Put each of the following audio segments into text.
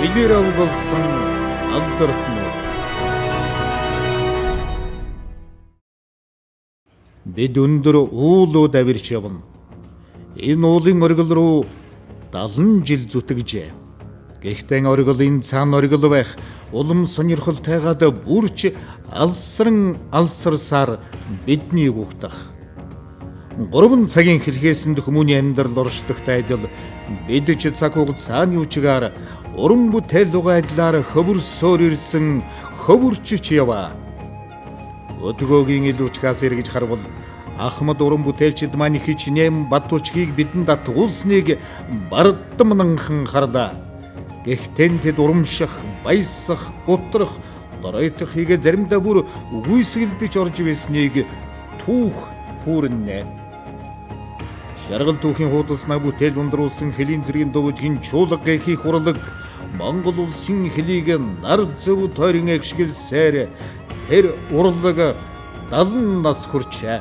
Хэлээр авгалсан алдарт. Бид өндөр уулууд авирч явна. Энэ уулын оргил руу 70 жил зүтгэжээ. Гэхдээ оргилын цаана оргил байх улам сонирхолтойгоод бүрч алсарсаар бидний угтах. 3 цагийн хэлхээсэнд хүмүүний амьдрал оршдогтой адил бид ч цаг хугацааны үчигээр уран бүтээл угаадлаар хөвөрсөөр ирсэн хөвөрчч яваа. Өдгөөгийн илүүчгээс эргэж харвал Ахмад уран бүтээлчид маань хичнээн Батүчгийг бидэнд атгуулсныг бардамнанхан харлаа. Гэхдээ тэд урамших, баясах, гутрах, доройтох хийгээ заримдаа бүр үгүйсгэлдэж орж байсныг түүх хүүрнэ. Шаргал түүхийн хуудаснаа бүтээл ундруулсан хэлийн зэргийн дөвжгийн чуулга гэхийг хурлаг Монгол улсын хэлийг нар зөв тойрон агшгэлсээр тэр урлаг 70 нас хүрчээ.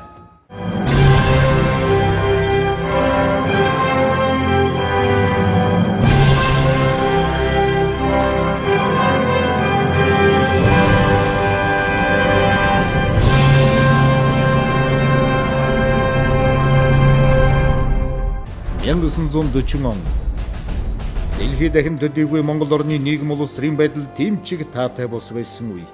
Янгсан 140 он. Дэлхийд дахин төдийгүй Монгол орны нийгэм улс төрийн байдал тэмчиг таатай бос байсан үе.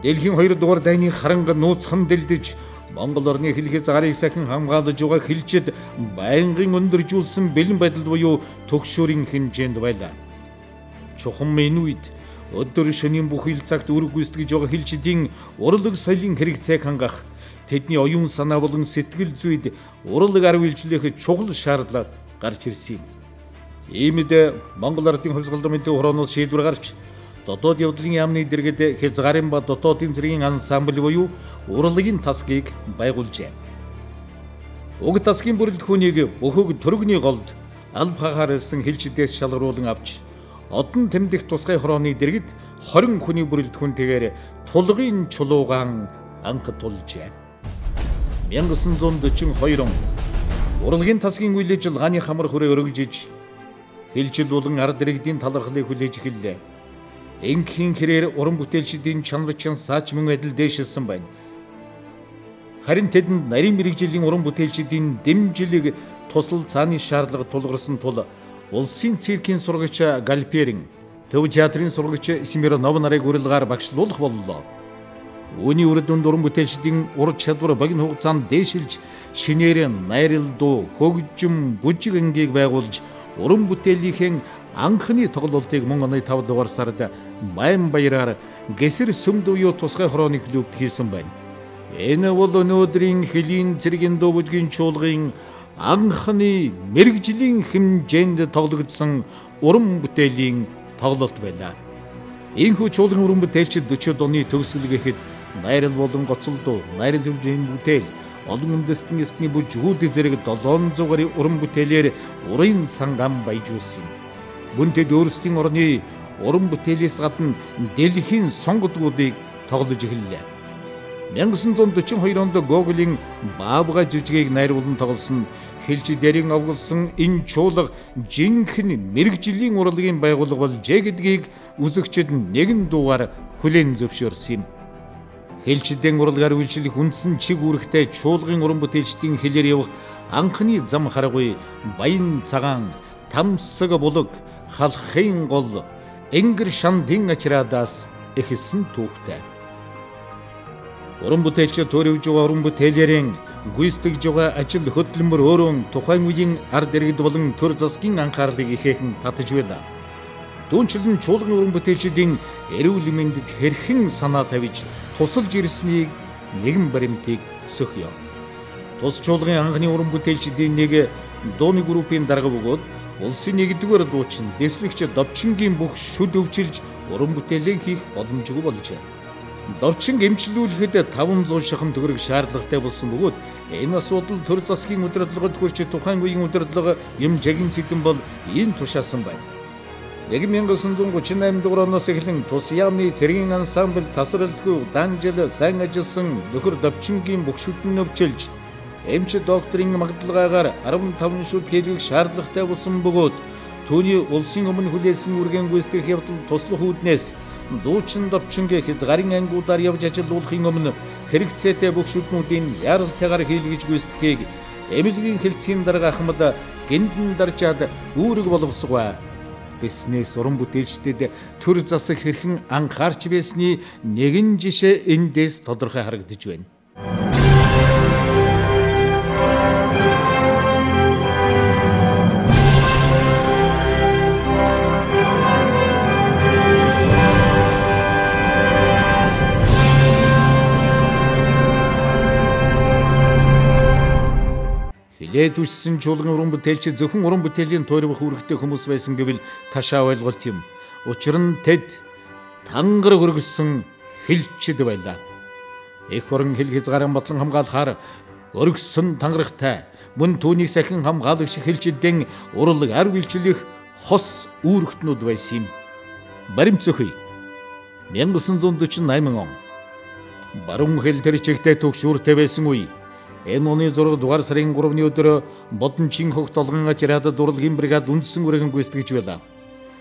Дэлхийн 2 дугаар дайны харанга нууцхан дэлдэж Монгол орны хэлхий загарыг сахин хамгаалж байгаа хэлчид байнгын өндөржүүлсэн бэлэн байдал буюу төгшөөрийн хэмжээнд байлаа. Чухам энэ үед өдөр шөнийн бүх ил цагт үүрэг гүйцэтгэж байгаа хэлчидийн урлаг соёлын хэрэгцээг хангах, тэдний оюун санаа болон сэтгэл зүйд урлаг арга үйлчлэх чухал шаардлага гарч ирсэн юм. Иймд Монгол ардын хувьсгалын хорооноос шийдвэр гарч дотоод явдлын яамны дэргэд хязгаарын ба дотоодын зэргийн ансамбл буюу урлагийн тасгийг байгуулжээ. Уг тасгийн бүрэлдэхүүнийг бөхөг төрөгний голд алба хахаар ирсэн хэлчидээс шалгаруулан авч одон тэмдэх тусгай хорооны дэргэд 20 хүний бүрэлдэхүүнтэйгээр тулгын чулуугаан анх тулжээ. 1942 он урлагийн тасгийн үйл ажиллагааны хамар хүрээ өргөжиж хэлжил болон ард иргэдийн талархлыг хүлээж эхэллээ. Энгийн хэрээр уран бүтээлчдийн чанар саач мөн адил дээшилсэн байна. Харин тэдэнд нарийн мэрэгжлийн уран бүтээлчдийн дэмжлэг тусал цааны шаардлага тулгарсан тул улсын циркийн сурагч Галперин, төв театрын сурагч Смирнов нарыг урилгаар багшлуулах боллоо. Үүний үр дүнд уран бүтээлчдийн ур чадвар богино хугацаанд дээшилж шинээр найралдуу хөгжим бүжиг ангийг байгуулж уран бүтээлийнхээ анхны тоглолтыг мөн оны 5 дугаар сард Баянбаяраар Гэсэр сүмд буюу тусгай хорооны клубт хийсэн байна. Энэ бол өнөөдрийн хэлийн цэргийн дөвжгийн чуулгын анхны мэрэгжлийн хэмжээнд тоглогдсон уран бүтээлийн тоглолт байлаа. Энэхүү чуулган уран бүтээлчид 40-од оны төгсгөл гэхэд найрал болон гоцолдуу, найрал хөгжлийн бүтээл, олон үндэстэн эсний бүжгүүд зэрэг 700 гаруй уран бүтээлээр урын сангам баяжуулсан. Мөн тэд өөрсдийн орны уран бүтээлээс гадна дэлхийн сонгодгуудыг тоглож эхэллээ. 1942 онд Гоголын Баабга жүжигийг найруулан тоглосон хэлчидэрийн авгалсан энэ чуулга жинхэнэ мэрэгжлийн урлагийн байгууллага болжээ гэдгийг үзэгчид нэгэн дуугаар хүлээн зөвшөөрсөн юм. Хэлчидэн урлагаар үйлчлэх үндсэн чиг үүрэгтэй чуулгын уран бүтээлчдийн хэлээр явах анхны зам харгуй баян цагаан, тамсаг булаг, халахын гол, энгэр шандын ачраадаас эхэлсэн түүхтэй. Уран бүтээлчид төрөвж байгаа уран бүтээлээрэн гүйцэтгэж байгаа ажил хөдөлмөр өөрөө тухайн үеийн ард иргэд болон төр засгийн анхаарлыг ихээхэн татаж байлаа. Түүнчлэн чуулган уран бүтээлчдийн эрүүл мэндэд хэрхэн санаа тавьж тусалж ирснийг нэгэн баримтыг сөхье. Тус чуулган анхны уран бүтээлчдийн нэг дууны группийн дарга бөгөөд улсын 1-р дуучин дэслэгч Довчингийн бүх шүд өвчилж уран бүтээлээ хийх боломжгүй болжээ. Довчин эмчлүүлэхэд 500 шахан төгрөг шаардлагатай болсон бөгөөд энэ асуудал төр засгийн удирдлагад хүрч тухайн үеийн удирдлага юм жагин цэдэн бол энэ тушаасан байна. 1938 дугаар оноос эхлэн тус яамны цэргийн ансамбл тасралтгүй удаан жил сайн ажилласан нөхөр Довчингийн бүх шүдэн өвчилж эмч докторын магадлагаагаар 15 шүд хийлгэх шаардлагатай болсон бөгөөд Түүний улсын өмнө хүлээсэн үргэн гүйцэтгэх явдал туслах үүднээс дуучин довчингээ хязгаарын ангиудаар явж ажиллуулахын өмнө хэрэгцээтэй бүх шүднүүдийн яаралтайгаар хийлгэж гүйцэтгэхийг эмнэлгийн хэлтсийн дарга Ахмад гиндэн даржаад үүрэг болгосгоо. Бизнес уран бүтээлчдэд төр засаг хэрхэн анхаарч байсны нэгэн жишээ эндээс тодорхой харагдаж байна. Хилээд үссэн чуулган уран бүтээлч зөвхөн уран бүтээлийн туйрвах үүрэгтэй хүмүүс байсан гэвэл ташаа ойлголт юм. Учир нь тэд тангар хөргөсөн хилчид байлаа. Эх орон хил хязгаарын бодлон хамгаалахаар өргөсөн тангарахтай мөн түүнийг сахин хамгаалагч хилчидэн урлаг ар үйлчлэх хос үүрэгтнүүд байсан юм. Баримцөхий 1948 он баруун хил тэр чигтээ төгшүүртэй байсан үе. Энэ оны 6 дугаар сарын 3-ны өдөр Бодончин хогт толгон ажраад дурлагийн бригад үндсэн үргэн гүйцэтгэж байлаа.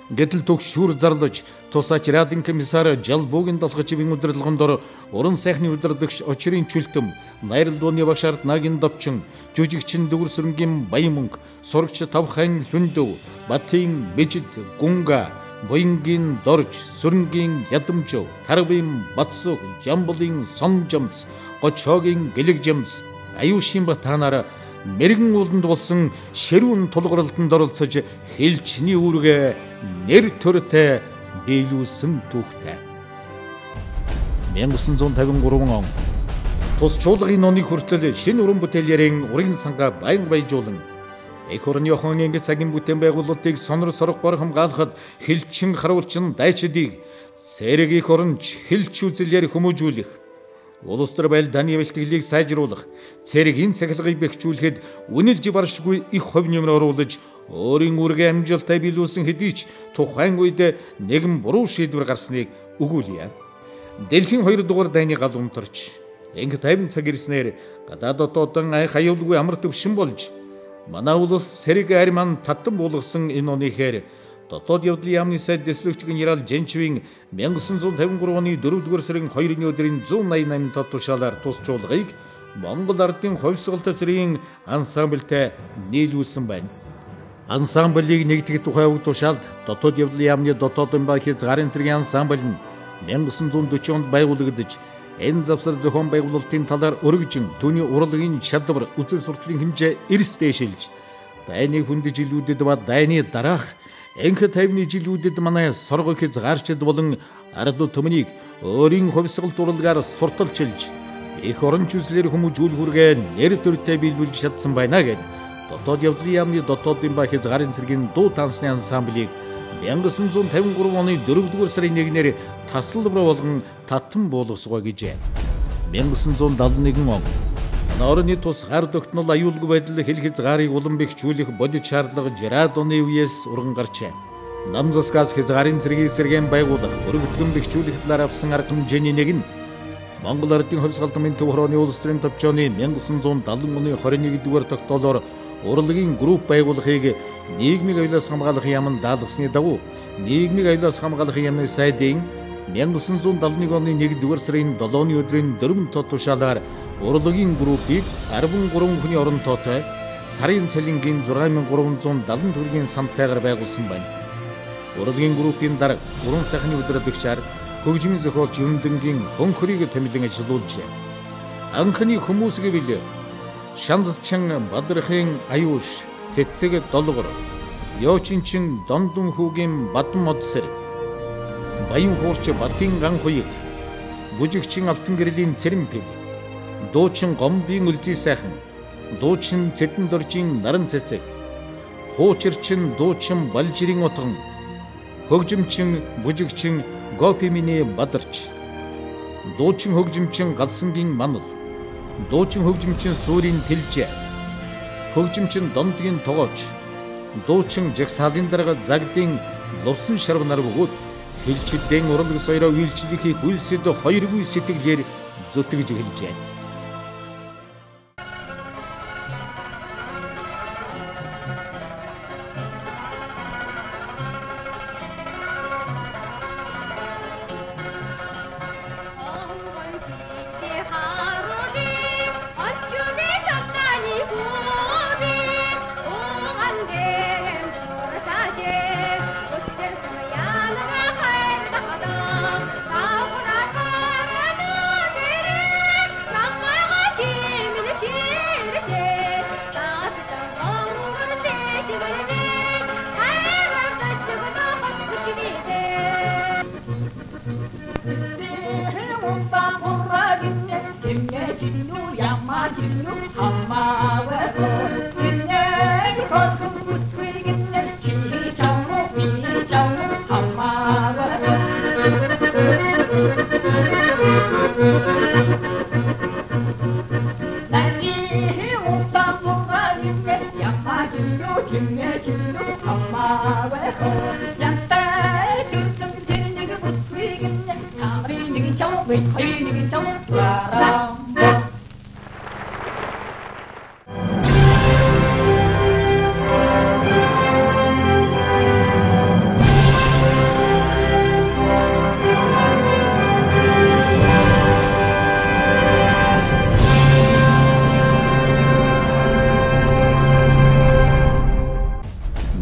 Гэтэл төгшүүр зарлаж тусаач радын комиссар Жалбуугийн далхачийн удирдлагын уран сайхны удирдлагч Очрын Чүлтэм, Найрал дууны багш Арднагийн Довчин, жүжигчин Дүүр Сүрэнгийн Баямөнг, сурагч Тавхан Лүндэв, Батын Бэжид Гунга, Буянгийн Дорж, Сүрэнгийн Ядамжов, Тарвын Батсуг, Жамбулын Сонжамц, Гочоогийн Гэлэгжамц, Аюушийн Батанаар мэрэгэн ууланд болсон ширүүн тулгаралтанд оролцож хэлчний үүргээ нэр төртэй биелүүлсэн түүхтэй. 1953 он тус чуулгын оны хүртэл шинэ уран бүтээлээрийн уран сангаа баян баяжуулан эх орны охин цагийн бүтээн байгуулалтыг сонор соргоор хамгаалахад хэлчин харуулчин дайчдыг цэрэг эх оронч хэлч үзэлээр хүмүүжүүлэх, улс төр байлдааны бэлтгэлийг сайжруулах, цэргийн цахилгыг бэхжүүлэхэд үнэлж баршгүй их хувь нэмэр оруулж өөрийн үүргээ амжилттай биелүүлсэн хэдий ч тухайн үед нэгэн буруу шийдвэр гарсныг өгүүлье. Дэлхийн 2 дугаар дайны гал унтарч инг 50 цаг ирснээр гадаад дотоодон ай хаюулгүй амар төвшин болж манай улс цэрэг арман татан буулгасан энэ оны хээр дотоод явдлын яамны сайд дэслэгч генерал Женчвийн 1953 оны 4 дугаар сарын 2-ны өдрийн 188 тод тушаалаар тус чуулгыг Монгол ардын хувьсгалт цэргийн ансамбльтай нийлүүлсэн байна. Ансамблийг нэгтгэх тухай үг тушаалд дотоод явдлын яамны дотоодын ба хязгаарын цэргийн ансамбль нь 1940 онд байгуулагдаж энэ завсар зохион байгуулалтын талаар өргөжин түүний урлагийн чадвар, үзэл сурталын хэмжээ эрс дээшилж дайны хүндэж илүүдэд ба дайны дараах энх 50-ны жилүүдэд манай соргог хязгаарчд болон ард түмнийг өөрийн хувьсгалт урлагаар сурталчилж их орон чүслэр хүмүүжүүлэх үргээ нэр төртэй биелүүлж чадсан байна гэд дотоод явдлын яамны дотоодын ба хязгаарын цэргийн дуу тансны ансамблийг 1953 оны 4 дугаар сарын 1-ээр тасалбар болгон татан буулгасгаа гэжээ. 1971 он Орны тус гар тогтнол аюулгүй байдал хил хязгаарыг улам бэхжүүлэх бодит шаардлага 60-аад оны үеэс уран гарчээ. Нам засгаас хязгаарын цэргийг сэргээн байгуулах, өргөдгөн бэхжүүлэх талаар авсан арга хэмжээний нэг нь Монгол ардын хувьсгалдмын төв хорооны улс төрийн төвчөөний 1970 оны 21-р тогтоолоор урлагийн групп байгуулахыг нийгмийн аюулаас хамгаалах яамд даалгасны дагуу нийгмийн аюулаас хамгаалах яамны сайдын 1971 оны 1-р сарын 7-ны өдрийн 4 тод тушаалаар урлагийн группийг 13 хүний оронтойтой сарын цалингийн 6370 төгрөгийн самтайгаар байгуулсан байна. Урлагийн группийн дарга уран сайхны удирдагчаар хөгжмийн зохиолч Юндэнгийн хөнхрийг томилон ажиллуулжээ. Анхны хүмүүс гэвэл Шанзчин Бадрахын Аюуш, Цэцэг Долгор, Ёочинчин Дондон хүүгийн Бадам Модсэр, Баян хуурч Батын Ганхуйг, Бүжигчин Алтан гэрлийн Цэрэмпил, дуучин Гомбын Үлзий сайхан, дуучин Цэдэн доржийн Наран Цэцэг, хуучирчин дуучин Балжирийн Утган, хөгжимчин бүжигчин Гопимины Бадарч, дуучин хөгжимчин Галсангийн Манал, дуучин хөгжимчин Сүрийн Тэлжээ, хөгжимчин Дондгийн Тогооч, дуучин Жагсаалын дарга Загдын Лувсан Шарв нар бөгөөд хэлчидэн урлаг соёроо үйлчлэхийг хүйсэд хоёргүй сэтгэлээр зүтгэж эхэлжээ.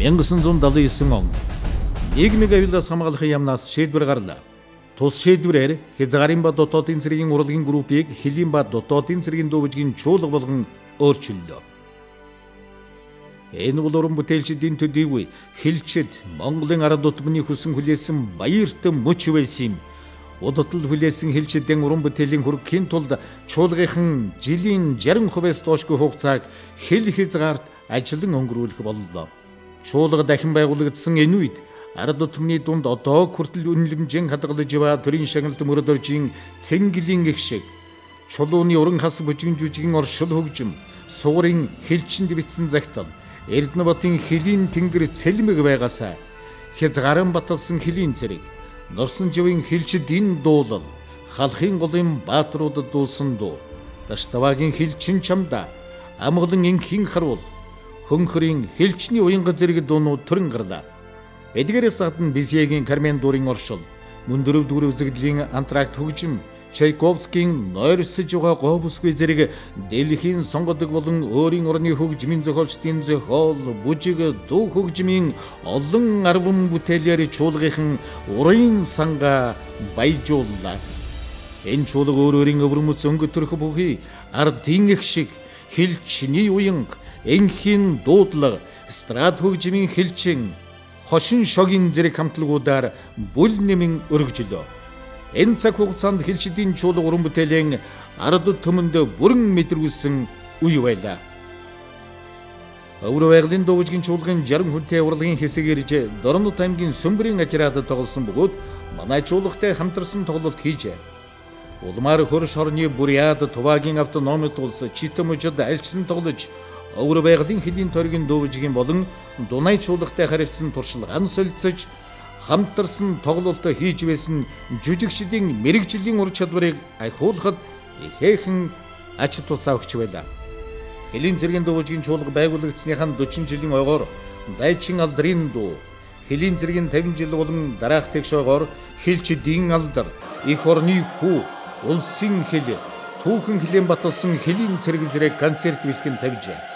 (1979 он нийгмийг аюулаас хамгаалахын яамнаас шийдвэр гарлаа. Тус шийдвэрээр хязгаарын ба дотоодын цэргийн урлагийн группийг хөлийн ба дотоодын цэргийн дүүжгийн чуулга болгон өөрчиллөө. Энэ бол уран бүтээлчдийн төдийгүй хэлчид Монголын ард утманы хүсэн хүлээсэн баярт мөч байсан юм. Удатал хүлээсэн хэлчидэн уран бүтээлийн хүргэхийн тулд чуулгынхан жилийн 60%-аас доошгүй хугацааг хэл хязгаарт ажиллан өнгөрүүлэх боллоо. Чуулга дахин байгуулагдсан энэ үед ард утманы дунд одоо хүртэл үнэлэмжийн хадгалж ба төрийн шагналт мөрөдөржийн цэнгэлийн их шиг чулууны уран хас бүжгийн жүжигийн оршил хөгжим, суурин хэлчинд бичсэн загтал, Эрдэнэбатын хөлийн тэнгэр цэлмэг байгаасаа хязгаарын баталсан хөлийн цэрэг, Норсон живийн хэлчдийн дуулал, халахын голын баатруудад дуулсан дуу, Даштаваагийн хэлчин чамда, амгалан инхийн харуул, хөнхөрийн хэлчний уянга зэрэг дуунууд төрөн гарлаа. Эдгээрээс гадна Бизегийн Кармен дуурын оршил, мөн дөрөв үзэгдлийн антракт хөгжим, Чайковскийн нойрсож байгаа говьсгүй зэрэг дэлхийн сонгодог болон өөрийн орны хөгжмийн зохиолчдын зохиол, бүжиг, дуу хөгжмийн олон арван бүтээлээр чуулгынхан урын санга баяжууллаа. Энэ чуулга өөрийн өвөрмөц өнгө төрх бүхий ардын их шиг хэлчний уянга, энхийн дуудлага, страд хөгжмийн хэлчин, хошин шогийн зэрэг хамтлагуудаар бүл нэмэн өргөжлөө. Энэ цаг хугацаанд хэлчдийн чуулга уран бүтээлийн ард түмэнд бүрэн мэдрүүлсэн үе байлаа. Өвөр байгалийн дуужгийн чуулгын 60 хүнтэй урлагийн хэсэг ирж Дорнот аймгийн Сүмбэрийн Акираад тоглосон бөгөөд манай чуулгатай хамтарсан тоглолт хийжээ. Улмаар хөрш хорны Буряд Туваагийн автономит улс Читэмжид альчлан тоглож өвөр байгалийн хөлийн тойргийн дуужгийн болон Дунай чуулгатай харилцсан туршлагаан солилцож хамтарсан тоглолт хийж байсан жүжигчдийн мэрэгжлийн ур чадварыг ахиулахад ихээхэн ач тусаа өгч байлаа. Хөлийн цэргийн дуужгийн чуулга байгуулагдсныхаа 40 жилийн ойгоор дайчин алдрын дуу, хөлийн цэргийн 50 жил болон дараах тэгшөөгоор хэлчдийн алдар, их орны хүү, улсын хэл, түүхэн хилэн баталсан хөлийн цэрэг зэрэг концерт бэлтгэн тавьжээ.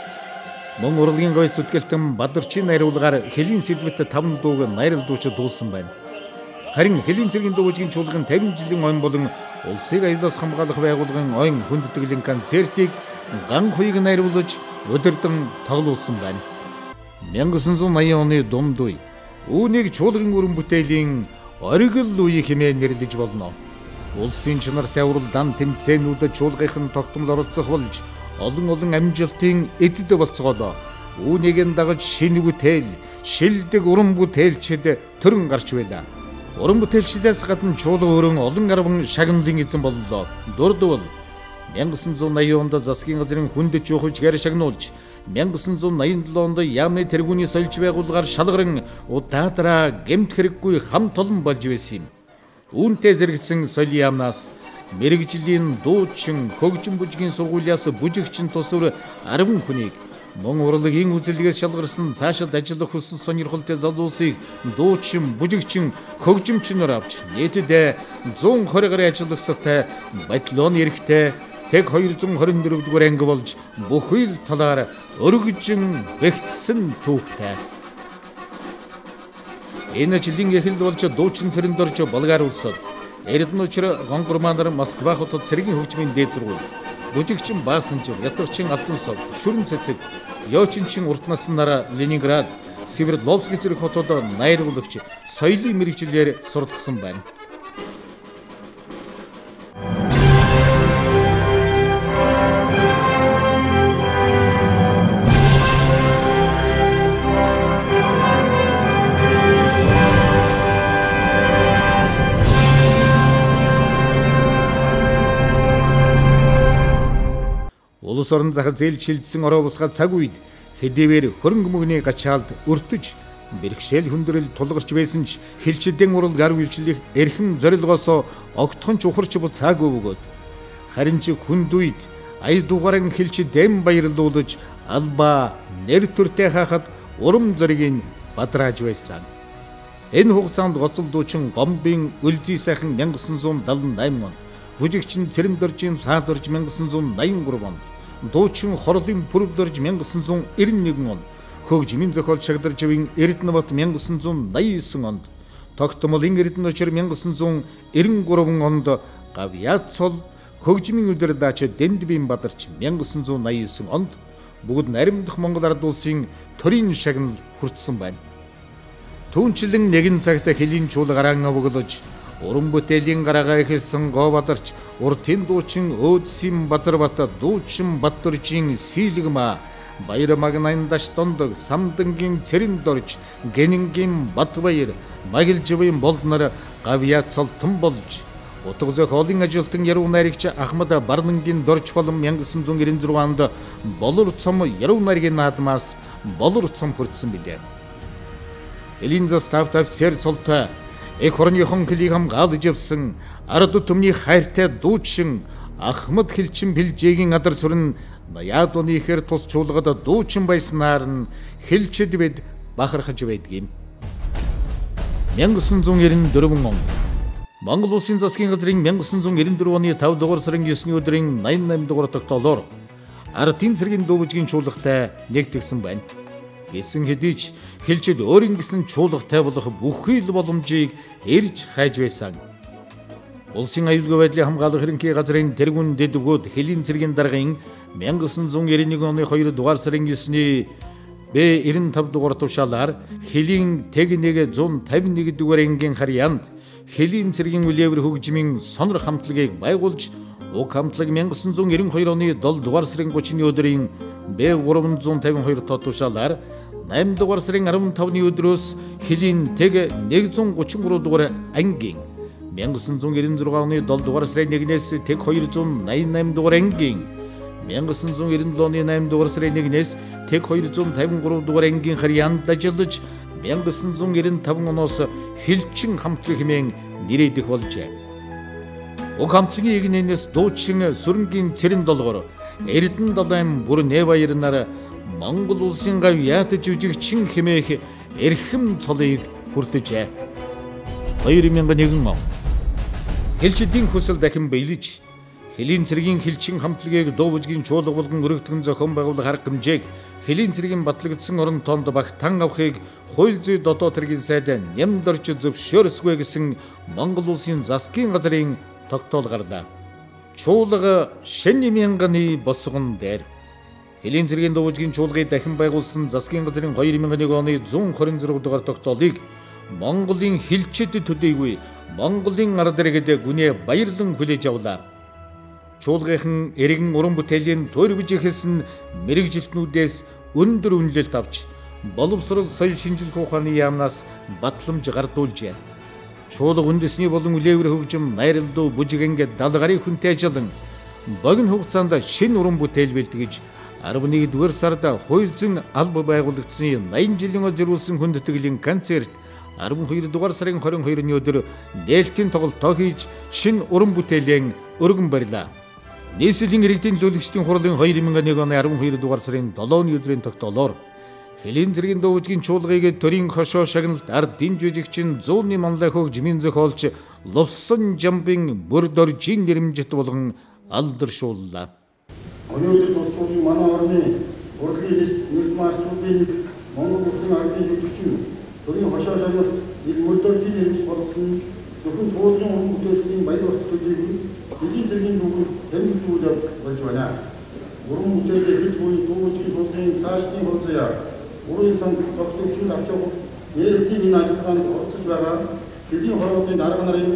Мөн урлагийн гойц зүтгэлтэн Бадарчин найруулгаар хөлийн сэдвэт 5 дууг найруулж дуулсан байна. Харин хөлийн цэргийн дуужгийн чуулган 50 жилийн ойн болон улсыг аюулаас хамгаалах байгууллагын ойн хүндэтгэлийн концертыг ган хуйг найруулж өдөрдөн тоглуулсан байна. 1980 оны дунд үе үүнийг чуулган уран бүтээлийн оргил үе хэмээн нэрлэж болно. Улсын чанартай уралдаан тэмцээнүүдэд чуулгынхан тогтмол оролцох болж олон амжилтын эзэд болцгоолоо. Үүнийг дагаж шинэ бүтээл, шилдэг уран бүтээлчид төрөн гарч байлаа. Уран бүтээлчдээс гадна чуулга өрөн олон арван шагналын эзэн боллоо. Дурдвал 1980 онд засгийн газрын хүндэт жоохж гэр шагнуулж 1987 онд яамны тэргүүний соёлж байгууллагаар шалгаран удаадраа гэмт хэрэггүй хамт олон болж байсан юм. Үүнтэй зэрэгсэн соёлын яамнаас мэрэгжлийн дуучин, хөгжим бүжгийн сургуулиас бүжигчин тусвар 10 хүнийг мөн урлагийн үзэлгээс шалгарсан цаашид ажиллах хүсэл сонирхолтой залуусыг дуучин, бүжигчин, хөгжимчнөр авч нийтэд 120 гаруй ажиллагчтай батальон эрэхтэй тэг 224 дугаар анги болж бүхий л талаар өргөжин бэгтсэн түүхтэй. Энэ жилийн эхлэл болж дуучин цэрэнд орж Болгар улсад Эрдэнэчр гонгормандар Москва хотод цэргийн хөгжмийн дээд сургууль, бүжигчин Баасанжир, ятгчин Алтансов, Шүрэн цэцэг, Ёочинчин Уртнасан нараа Ленинград, Свердловск зэрэг хотод найруулагч соёлын мэргэжлээр сурталсан байна. Улс орон захад зээлж шилжсэн ороо бусгал цаг үед хэдийгээр хөрөнгө мөгний гачаалд өртөж Бэрхшээл хүндрэл тулгарч байсан ч хилчидэн урал гар үйлчлэх эрхэм зорилгоосоо огтхон ч ухарч буй цаагүй бөгөөд харин ч хүнд үед ая дугааран хилчидэм баярлуулж алба нэр төртэй хаахад урам зоригийг бадрааж байсан. Энэ хугацаанд гоцол дуучин Гомбын Үлзий сайхан 1978 онд, бүжигчин Цэрэндоржийн Саадорж 1983 онд, дуучин Хорлын Пүрвдорж 1991 онд, хөгжмийн зохиол Шагдарживын Эрдэнэбат 1989 онд, Тогтмолын Эрдэнэ очир 1993 онд, Гавьяцол хөгжмийн удирдаач Дэндвийн Бадарч 1989 онд бүгд наримдах Монгол ард улсын төрийн шагнал хүртсэн байна. Түүнчлэн нэгэн цагт хэлийн чуул гараан авгалж уран бүтээлийн гараагаа ихэлсэн Говадарч уртын дуучин Өөдсийн Базарбат дуучин Баттөржийн Сийлгма Баярамагнайн Даштондог Самдангийн Цэрэндорж Гэнингийн Батбаяр Магилживын Болднар Гавьяцолтон болж утга зохиолын ажилтан яруу найрагч Ахмад Барнангийн Дорж болон 1996 онд Болор цом яруу найргийн наадмаас Болор цом хүртсэн билээ. Элийн застав тавьсэр цолтой эх хорныхон клийг хамгаалж явсан ард түмний хайртай дуучин Ахмад Хилчин Бэлжээгийн адар сүрэн 80-аад оны ихэр тусчуулгад дуучин байснаар нь хилчид бид бахархаж байдгийм. 1994 он Монгол Улсын засгийн газрын 1994 оны 5 дугаар сарын 9-ний өдрийн 88 дугаар тогтоолоор ардын цэргийн дүүбжгийн чуулгатай нэгтгэсэн байна. Гэсэн хэдий ч хилчид өөрийн гэсэн чуулгатай болох бүхий л боломжийг эрж хайж байсан. Улсын аюулгүй байдлын хамгаалах хэрөнхий газрын тэргүүн дэд өгөөд хэлийн цэргийн даргын 1991 оны 2 дугаар сарын 9-ний Б95 дугаар тушаалаар хэлийн тэг 151 дугаар ангийн харьяанд хэлийн цэргийн үлээвэр хөгжмийн сонор хамтлагийг байгуулж уг хамтлаг 1992 оны 7 дугаар сарын 30-ны өдрийн Б352 тоо тушаалаар 8 дугаар сарын 15-ны өдрөөс хэлийн тэг 133 дугаар ангийн 1996 оны 7 дугаар сарын 1-ээс тэг 288 дугаар ангийн 1997 оны 8 дугаар сарын 1-ээс тэг 253 дугаар ангийн харьяанд ажиллаж 1995 оноос хилчин хамтлаг хэмээн нэрийдэх болжээ. Уг хамтлагийн игнэнээс дуучин Сүрэнгийн Цэрэн долгоор Эрдэнэ далайн бүр Нэваяр нар Монгол улсын гавьяат жүжигчин хэмээх эрхэм цолыг хүртэжээ. 2001 он хилчидийн хүсэл дахин биелэж хэлийн цэргийн хилчин хамтлагийг дууβжгийн чуулга болгон өргөдгөн зохион байгуулах арга хэмжээг хэлийн цэргийн батлагдсан орон тоонд багтаан авахыг хууль зүй дотоод хэргийн сайд нямдорч зөвшөөрсгүй гэсэн Монгол улсын засгийн газрын тогтоол гарлаа. Чуулга Шэни мянганы босгон дээр хэлийн цэргийн дууβжгийн чуулгыг дахин байгуулсан засгийн газрын 2001 оны 126 дугаар тогтоолыг Монголын хилчид төдийгүй Монголын ард иргэд гүнээ баярлан хүлээж авлаа. Чуулгын эргэн уран бүтээлийн төрөвж ихэлсэн мэрэгжилтнүүдээс өндөр үнэлэлт авч боловсрол соёл шинжилгээ ухааны яамнаас батламж гардуулжээ. Чуулга үндэсний болон үлээвэр хөгжим найралдуу бүжигэнгэ 70 гаруй хүнтэй ажиллан богино хугацаанд шинэ уран бүтээл бэлтгэж 11-р сард хууль зүйн алба байгуулагдсан 80 жилийн зориулсан хүндэтгэлийн концерт 12 дугаар сарын 22-ны өдөр нээлтийн тоглолтоо хийж шинэ уран бүтээлэн өргөн барьлаа. Нийслэлийн иргэдийн төлөөлөгчдийн хурлын 2001 оны 12 дугаар сарын 7-ны өдрийн тогтоолоор хэлийн цэргийн дууβжгийн чуулгыг төрийн хошоо шагналт ардын жүжигчин зууны манлай хөгжмийн зохиолч Лувсан Жамбын Бүрдоржийн нэрэмжит болгон алдаршууллаа. Өнөөдөр тусгуулийн манай орны урлагийн нийт маршрутын Монгол улсын ардын жүжигчин төрийн хошоо шагналт Бүрдоржийн нэрэмжит болгосон зөвхөн чуулгын уран бүтээлчдийн баяр хөтөлбөрийг хэлийн цэргийн дүүбэл тэмдэглүүлээд болж байна. Уран бүтээлээ хэл буйн дүүбэлгийн чуулгын цаашдын хуудсаа уран сан тогтоомжийн авчиг нээлтийн ажиллагаанд оролцож байгаа хэлийн хорвоодын дарга нарын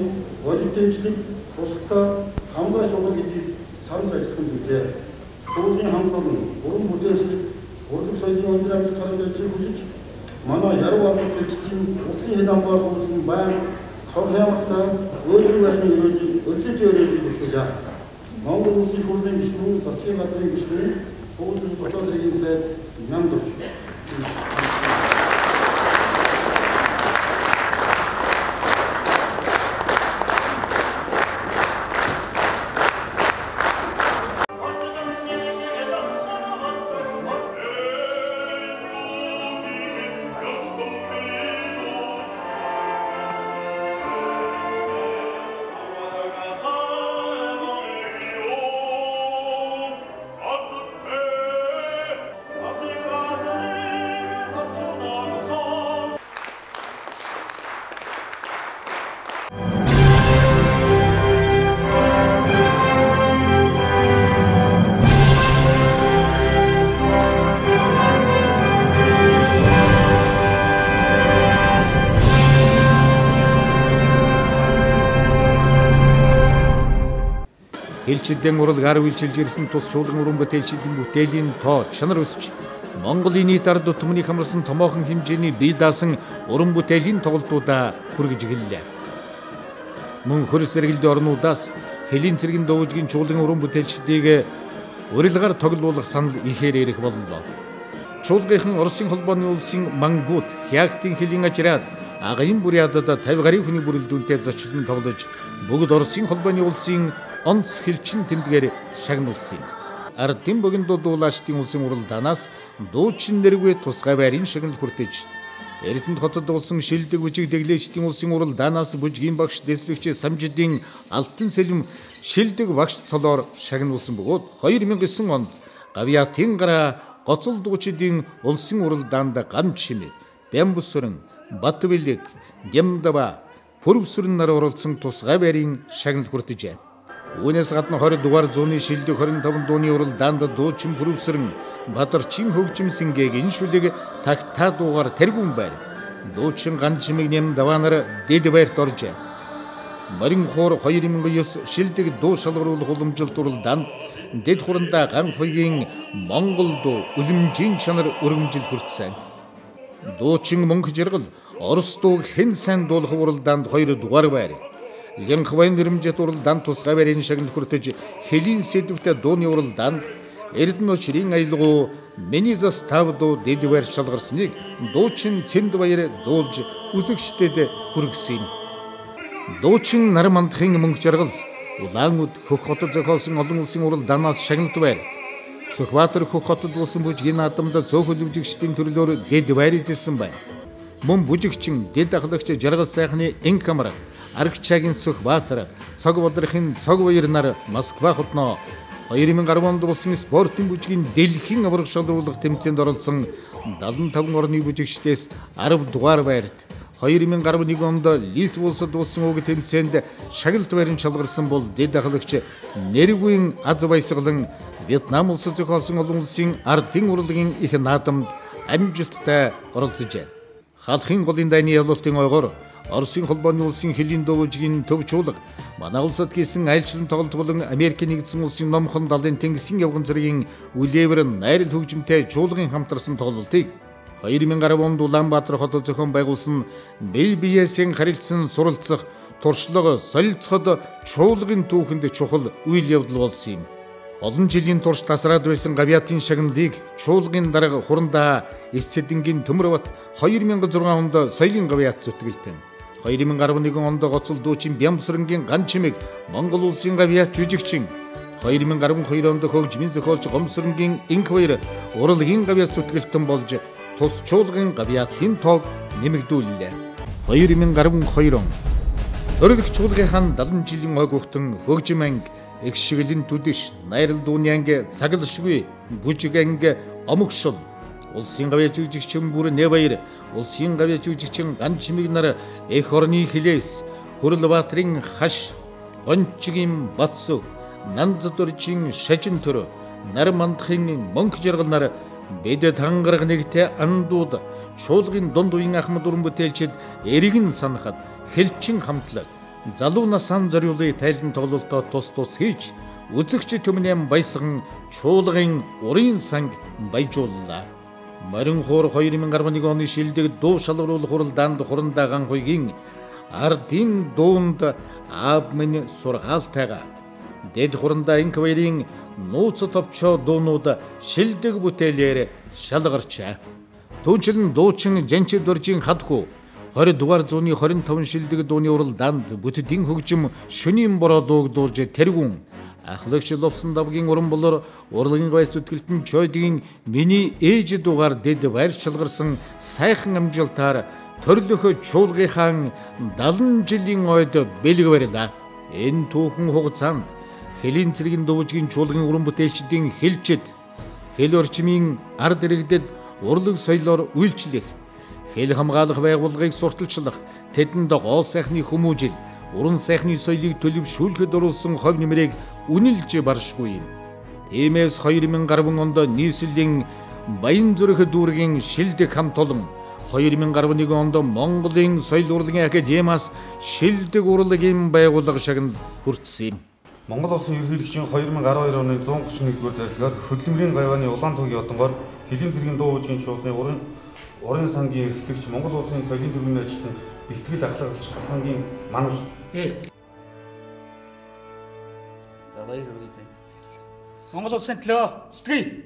олимпиадчлаг тусгай хамгаалж байгаа гэдгийг санал ажиллах зүйлээ. Чуулгын хамгаалал уран бүтээлчлэг урлаг соёлын өндөр амжилт гаргаж хүсэж манай яруу амжилтын улсын хэд хамгаалах болсон байна. Хавьяамтай өөрийн байрны өрсөж өрөөж ирсэн. Монгол улсын хурлын гишүүн засгийн газрын гишүүн Хууль дотоод хэргийн сайд Нямдорч Хэлчилдэн урлаг 10 жилж ирсэн тус чуулган уран бүтээлчдийн бүтээлийн тоо чанар өсч Монголын нийт ард түмнийг хамарсан томоохон хэмжээний бие даасан уран бүтээлийн тоглолтуудаа хүргэж эхэллээ. Мөн хөрс сэргэлдээ орнуудаас Хэлийн цэргийн дуужгийн чуулган уран бүтээлчдийг урилгаар тоглуулах санал ихээр ирэх боллоо. Чуулгынхан Оросын холбооны улсын Мангут, Хягтын Хэлийн ажраад агын бурядад 50 гаруй хүний бүрэлдэхүүнтэй зочлон тоглож бүгд Оросын холбооны улсын онц хэлчин тэмдгээр шагнуулсан юм. Ардын богино дуулаачдын улсын уралдаанаас дуучин нэргүй тусгай байрын шагнал хүртэж Эрдэнэт хотод улсын шилдэг бүжиг дэглэгчдийн улсын уралдаанаас бүжгийн багш дэслэгч Самжидын алтан сэлэм шилдэг багш цолоор шагнуулсан бөгөөд 2009 онд Гавьяатын гараа гоцол дуучидын улсын уралдаанд гам чимээ, Бямбүсүрэн, Батвилэг, Гямдава, Пүрвсүрэн нар оролцсон тусгай байрын шагнал хүртэж. Үүнээс гадна 20 дугаар зууны шилдэг 25 дууны уралдаанд дуучин Пүрвсүрэн, Бадарчин хөгжимсэнгээг энэ шүлэг тагтаа дуугаар тэргүүн байр. Дуучин Ганчмыг Гямдава нар дэд байрт оржээ. Марин хоор 2009 шилдэг дуу шалгаруулах уламжилт уралдаанд дэд хурандаа ганхойгийн Монгол дуу үлэмжийн чанар өргөмжил хүртсэн. Дуучин Мөнх Жаргал Орос дууг хэн сайн дуулах уралдаанд 2 дугаар байр. Лянхвайн нэрмжит уралдаанд тусгай байрын шагнал хүртэж Хэлийн сэдвтэй дууны уралдаанд Эрдэнэ очрын аялгуу Миний застав дуу дэд байр шалгарсныг дуучин Цэнд баяр дуулж үзэгчдэд хүргэсэн юм. Дуучин Нар мандахын Мөнх Жаргал Улаан үд Хөх хотод зохиолсон олон улсын уралдаанаас шагналт байр. Сүхбаатар Хөх хотод улсын бүжгийн наадамд цөөхөл бүжигчдийн төрлөөр дэд байр эзэлсэн байна. Мөн бүжигчин дэд ахлагч Жаргал сайхны Инкамар, Аргачаагийн Сүхбаатар, Цог бодрохын Цог баяр нар Москва хотноо 2010 онд улсын спортын бүжгийн дэлхийн авраг шалруулах тэмцээнд оролцсон 75 орны бүжигчдээс 10 дугаар байрт 2011 онд Литв улсад улсын уг тэмцээнд шагналт байрын шалгарсан бол дэд ахлагч Нэргүйн аз баясгалан Вьетнам улсад зохиолсон олон улсын ардын урлагийн их наадамд амжилттай оролцожээ. Халахын голын дайны ялалтын ойгоор Оросын холбооны улсын Хэлийн дуужгийн төвчүүлэг манай улсад хийсэн айлчлан тоглолт болон Америк нэгдсэн улсын номхон далайн тэнгисийн явган зэргийн үлээвэр найрал хөгжимтэй чуулгын хамтарсан тоглолтыг 2010 онд Улаанбаатар хотод зохион байгуулсан BBS-ийн харилцан суралцах туршлага солилцоход чуулгын түүхэнд чухал үйл явдал болсон юм. Олон жилийн турш тасраад байсан Гавьяатын шагналыг чуулгын дарга хурандаа Эцэдэнгийн Төмөрбат 2006 онд соёлын Гавьяат зүтгэлтэн. 2011 онд гоцол дуучин Бямбүсүрэнгийн Ганчмыг Монгол улсын Гавьяат жүжигчин. 2012 онд хөгжмийн зохиолч Гомсүрэнгийн Инк баяр урлагийн Гавьяат зүтгэлтэн болж тус чуулгын Гавьяатын тоог нэмэгдүүллээ. 2012 он Өргөх чуулгынхан 70 жилийн ой гүхтэн хөгжим анги Экшиглэн түдэш, найрал дууны анги, цагалшгүй, бүжиг анги, омогшол, улсын Гавьяат жүжигчин бүр Нэбаяр, улсын Гавьяат жүжигчин Ганчмыг нар эх орны Хилээс, Хүрлбаатрын Хаш, Гончигийн Батсөг, Нанзадоржийн Шажин төр, Нар мандахын Мөнх Жаргал нар бидэд хангараг нэгтэй андууд, чуулгын дунд уян ахмад уран бүтээлчид эргэн санахад хэлчин хамтлаг залуу насаан зориулыг тайлан тоглолтоо тус хийж үзэгч төмнэм баясган чуулгын урын санг баяжууллаа. Марин хоор 2011 оны шилдэг дуу шалгаруулах уралдаанд хурандаа ганхойгийн ардын дуунд аав минь сургаалтайгаа дэд хурандаа Инк баярын нууц товчоо дуунууд шилдэг бүтээлээр шалгарчаа. Түүнчлэн дуучин Жанчи дөржийн хадхүү 20 дугаар зууны 25 шилдэг дууны уралдаанд бүтэдийн хөгжим шөнийн бороо дууг дуулж тэргүүн ахлагч Ловсон давгийн уран болор урлагийн Гавьяат зүтгэлтэн Чойдгийн Миний ээж дугаар дэд байр шалгарсан сайхан амжилтаар төрлөх чуулгынхан 70 жилийн ойд бэлэг барилаа. Энэ түүхэн хугацаанд Хэлийн цэргийн дуужгийн чуулгын уран бүтээлчдийн хэлчид хэл орчмын ард иргэдэд урлаг соёлоор үйлчлэх, хэл хамгаалах байгууллагыг сурталчлах, тэдэнд гол сайхны хүмүүжил, уран сайхны соёлыг төлөвшүүлэхэд оруулсан хов нэмрийг үнэлж баршгүй юм. Тиймээс 2010 онд нийслэлийн Баян зүрх дүүргийн шилдэг хамт олон 2011 онд Монголын соёл урлагийн академиас шилдэг урлагийн байгууллага шагнал хүртсэн юм. Монгол улсын ерөнхийлөгчийн 2012 оны 131-р зарлигаар хөдөлмөрийн гавьяаны улаан төвийн одонгоор Хэлийн цэргийн дуу уужийн чуулганы уран сангийн эрхлэгч Монгол улсын соёлын төвийн ажилтан бэлтгэл ахлагч сангийн манал. За баяр хүргэе. Монгол улсын төлөө сэтгэе.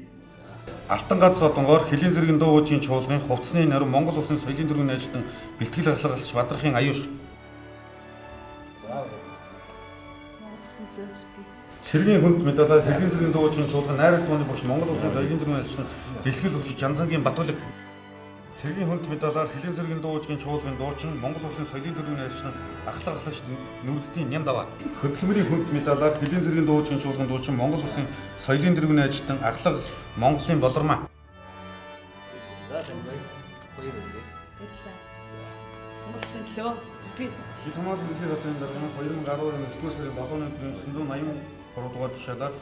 Алтан гац одонгоор Хэлийн цэргийн дуу уужийн чуулганы хувцсны нарийн Монгол улсын соёлын төвийн ажилтан бэлтгэл ахлагч Бадрахын аюуш. Цэргийн хүнд медалаар Хэлийн цэргийн дуу уужийн чуулганы найрал тууны багш Монгол улсын соёлын төвийн ажилтан дэлхийд өгч Жанзангийн Батүлэг. Цэргийн хүнд медалаар Хэлийн цэргийн дуу уужийн чуулганы дуучин Монгол улсын соёлын төвийн ажилтан ахлагч Нүрдтийн Нямдава. Хөдөлмөрийн хүнд медалаар Хэлийн цэргийн дуу уужийн чуулганы дуучин Монгол улсын соёлын төвийн ажилтан ахлагч Монголын Болормаа. За баяр хүргэе. Монгол улсын төлөө сэтгэе. Хит хамааллын хэлний газрын дарга 2010 оны 9-р сарын 7-ны өдрийн 983 дугаар тушаалаар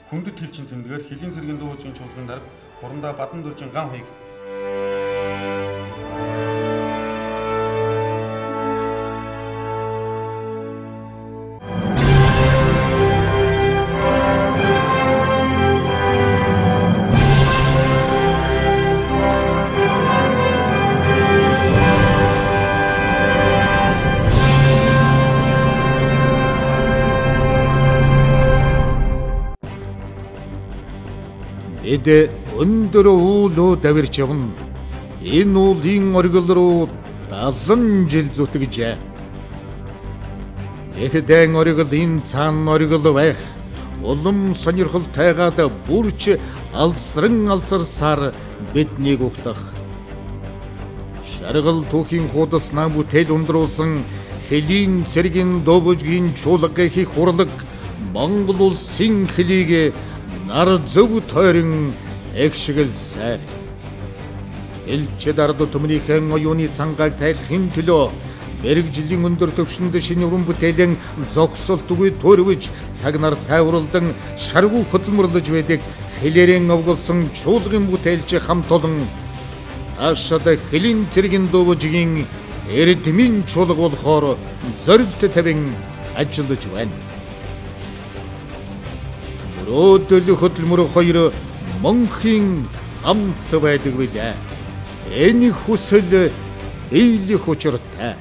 хүндэт хэлчин тэмдгээр Хэлийн цэргийн дуу уужийн чуулганы дарга Хурандаа Бадан дөржин ган хуйг. Эд өндөр үүлөө давирч явна. Энэ уулын оргил руу 70 жил зүтгэжээ. Эхэдэн оргил энэ цаан оргил байх. Улам сонирхолтойгаад бүрч алсарсаар биднийг угтах. Шаргал түүхийн хуудаснаа бүтээл ундруулсан Хэлийн цэргийн дуугийн чуулгагийн хурлаг Монгол улсын хэлийг нар зөв тойрон эгшгэлсээр элчэд ард түмнийхэн оюуны цангааг тайлахын төлөө мэрэгжлийн өндөр төвшөнд шинэ уран бүтээлийн зогсолтгүй төрвж цаг нар тайварлан шаргуу хөдөлмөрлөж байдаг хэлээрэн овголсон чуулгын бүтээлч хамт олон цаашид Хэлийн цэргийн дуужгийн эрдэмийн чуулга болохоор зорилт тавин ажиллаж байна. Өдөл хөдөлмөр хоёр монхийн хамт байдаг билээ. Энэ хүсэл биелэх учиртай.